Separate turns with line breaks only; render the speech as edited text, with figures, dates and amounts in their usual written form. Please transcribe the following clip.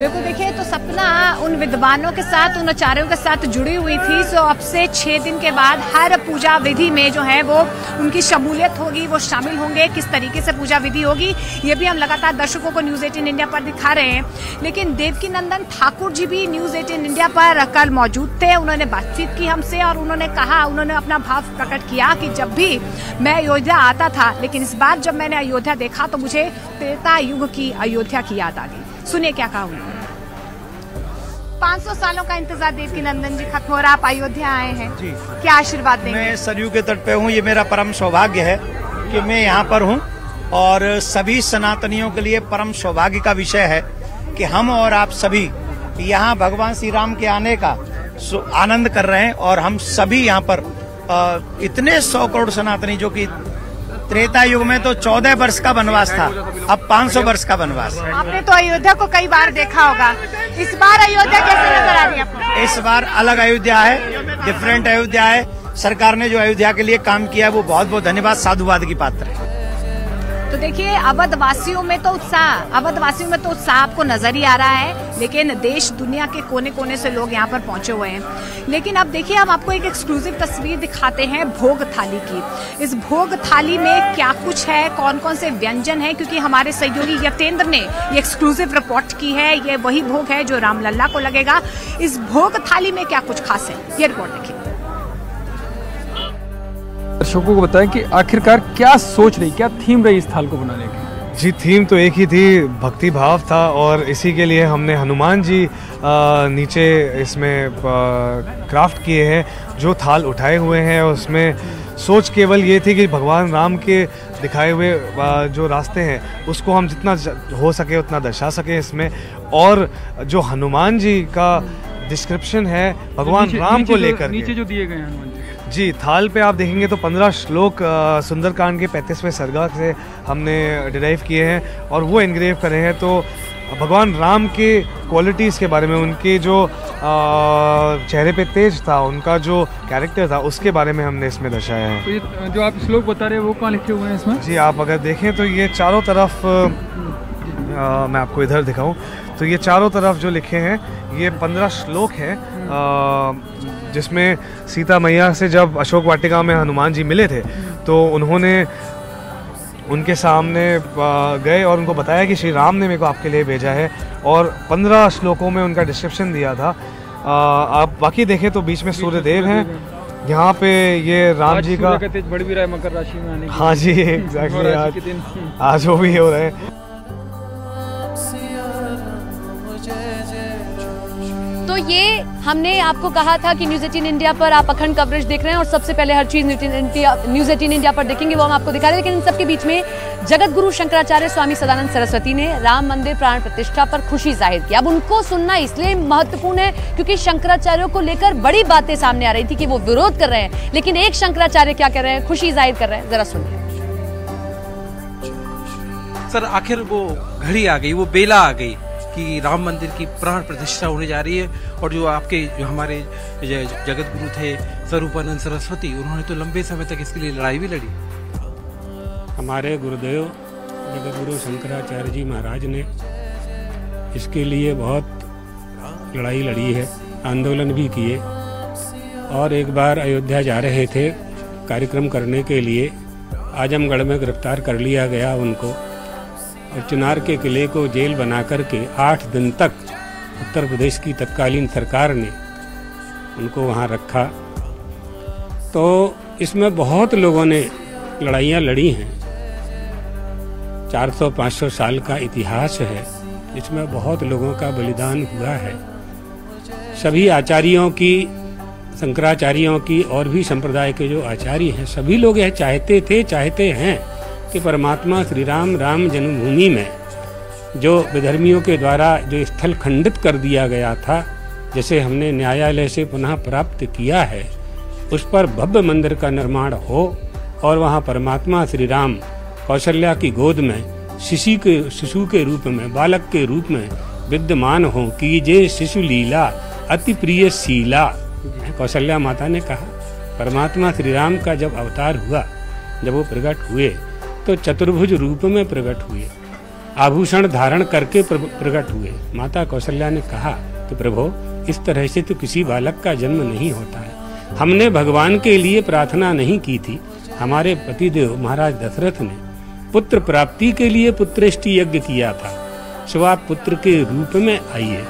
देखो देखिए, तो सपना उन विद्वानों के साथ, उन आचार्यों के साथ जुड़ी हुई थी। सो अब से 6 दिन के बाद हर पूजा विधि में जो है वो उनकी शमूलियत होगी, वो शामिल होंगे। किस तरीके से पूजा विधि होगी ये भी हम लगातार दर्शकों को न्यूज़ 18 इंडिया पर दिखा रहे हैं। लेकिन देवकीनंदन ठाकुर जी भी न्यूज़ 18 इंडिया पर कल मौजूद थे। उन्होंने बातचीत की हमसे और उन्होंने अपना भाव प्रकट किया कि जब भी मैं अयोध्या आता था, लेकिन इस बार जब मैंने अयोध्या देखा तो मुझे त्रेता युग की अयोध्या की याद आ गई। सुनिए क्या कहा उन्होंने। 500 सालों का इंतजार देवकीनंदन जी खत्म हो रहा, आप अयोध्या आए हैं जी। क्या आशीर्वाद देंगे?
मैं सरयू के तट पे हूँ, ये मेरा परम सौभाग्य है कि मैं यहाँ पर हूँ और सभी सनातनियों के लिए परम सौभाग्य का विषय है कि हम और आप सभी यहाँ भगवान श्री राम के आने का आनंद कर रहे हैं। और हम सभी यहाँ पर इतने 100 करोड़ सनातनी, जो कि त्रेता युग में तो 14 वर्ष का वनवास था, अब 500 वर्ष का वनवास।
आपने तो अयोध्या को कई बार देखा होगा, इस बार अयोध्या कैसे नजर आ रही है आपको?
इस बार अलग अयोध्या है, डिफरेंट अयोध्या है। सरकार ने जो अयोध्या के लिए काम किया है वो बहुत बहुत धन्यवाद, साधुवाद की पात्र है।
तो देखिए, अवध वासियों में तो उत्साह आपको नजर ही आ रहा है। लेकिन देश दुनिया के कोने कोने से लोग यहाँ पर पहुंचे हुए हैं। लेकिन अब देखिए, हम आपको एक एक्सक्लूसिव तस्वीर दिखाते हैं भोग थाली की। इस भोग थाली में क्या कुछ है, कौन कौन से व्यंजन है, क्योंकि हमारे सहयोगी यतेंद्र ने ये एक्सक्लूसिव रिपोर्ट की है। ये वही भोग है जो रामलल्ला को लगेगा। इस भोग थाली में क्या कुछ खास है, ये रिपोर्ट देखिए।
दर्शकों को बताएं कि आखिरकार क्या सोच रही, क्या थीम रही इस थाल को बनाने की?
जी, थीम तो एक ही थी, भक्ति भाव था। और इसी के लिए हमने हनुमान जी नीचे इसमें क्राफ्ट किए हैं, जो थाल उठाए हुए हैं। उसमें सोच केवल ये थी कि भगवान राम के दिखाए हुए जो रास्ते हैं उसको हम जितना हो सके उतना दर्शा सके इसमें। और जो हनुमान जी का डिस्क्रिप्शन है भगवान राम को लेकर,
नीचे जो दिए गए हैं हनुमान
जी, थाल पे आप देखेंगे तो 15 श्लोक सुंदरकांड के 35वें सर्गा से हमने डिराइव किए हैं और वो इनग्रेव करे हैं। तो भगवान राम के क्वालिटीज़ के बारे में, उनके जो चेहरे पे तेज था, उनका जो कैरेक्टर था, उसके बारे में हमने इसमें दर्शाया है।
तो ये जो आप श्लोक बता रहे हैं वो कहाँ लिखे हुए हैं इसमें?
जी, आप अगर देखें तो ये चारों तरफ मैं आपको इधर दिखाऊं तो ये चारों तरफ जो लिखे हैं ये 15 श्लोक हैं, जिसमें सीता मैया से जब अशोक वाटिका में हनुमान जी मिले थे तो उन्होंने उनके सामने गए और उनको बताया कि श्री राम ने मेरे को आपके लिए भेजा है। और 15 श्लोकों में उनका डिस्क्रिप्शन दिया था। आप बाकी देखें तो बीच में सूर्यदेव हैं, यहाँ पे ये राम जी का
बढ़ भी रहा है मकर राशि में आने की।
हाँ जी, एग्जैक्टली, आज वो भी हो रहे हैं।
तो ये हमने आपको कहा था कि न्यूज़ 18 इंडिया पर आप अखंड कवरेज देख रहे हैं और सबसे पहले हर चीज न्यूज़ 18 इंडिया पर देखेंगे, वो हम आपको दिखा रहे हैं। लेकिन इन सबके बीच में जगत गुरु शंकराचार्य स्वामी सदानंद सरस्वती ने राम मंदिर प्राण प्रतिष्ठा पर खुशी जाहिर की। अब उनको सुनना इसलिए महत्वपूर्ण है क्योंकि शंकराचार्यों को लेकर बड़ी बातें सामने आ रही थी कि वो विरोध कर रहे हैं, लेकिन एक शंकराचार्य क्या कर रहे हैं, खुशी जाहिर कर रहे हैं। जरा सुनिए।
सर, आखिर वो घड़ी आ गई, वो बेला आ गई कि राम मंदिर की प्राण प्रतिष्ठा होने जा रही है। और जो हमारे जगत गुरु थे स्वरूपानंद सरस्वती, उन्होंने तो लंबे समय तक इसके लिए लड़ाई भी लड़ी।
हमारे गुरुदेव जगत गुरु शंकराचार्य जी महाराज ने इसके लिए बहुत लड़ाई लड़ी है, आंदोलन भी किए। और एक बार अयोध्या जा रहे थे कार्यक्रम करने के लिए, आजमगढ़ में गिरफ्तार कर लिया गया उनको और चिनार के किले को जेल बना करके 8 दिन तक उत्तर प्रदेश की तत्कालीन सरकार ने उनको वहाँ रखा। तो इसमें बहुत लोगों ने लड़ाइयाँ लड़ी हैं। 400-500 साल का इतिहास है, इसमें बहुत लोगों का बलिदान हुआ है। सभी आचार्यों की, शंकराचार्यों की और भी संप्रदाय के जो आचार्य हैं, सभी लोग यह चाहते हैं कि परमात्मा श्री राम जन्मभूमि में जो विधर्मियों के द्वारा जो स्थल खंडित कर दिया गया था, जैसे हमने न्यायालय से पुनः प्राप्त किया है, उस पर भव्य मंदिर का निर्माण हो और वहाँ परमात्मा श्री राम कौशल्या की गोद में शिशु के रूप में, बालक के रूप में विद्यमान हो। कीजे शिशु लीला अति प्रिय शीला, कौशल्या माता ने कहा। परमात्मा श्री राम का जब अवतार हुआ, जब वो प्रकट हुए तो चतुर्भुज रूप में प्रकट हुए। आभूषण धारण करके प्रकट हुए। माता कौशल्या ने कहा कि प्रभु, इस तरह से तो किसी बालक का जन्म नहीं होता है। हमने भगवान के लिए प्रार्थना नहीं की थी। हमारे पतिदेव महाराज दशरथ ने पुत्र प्राप्ति के लिए पुत्रेष्टि यज्ञ किया था, सो आप पुत्र के रूप में आइए।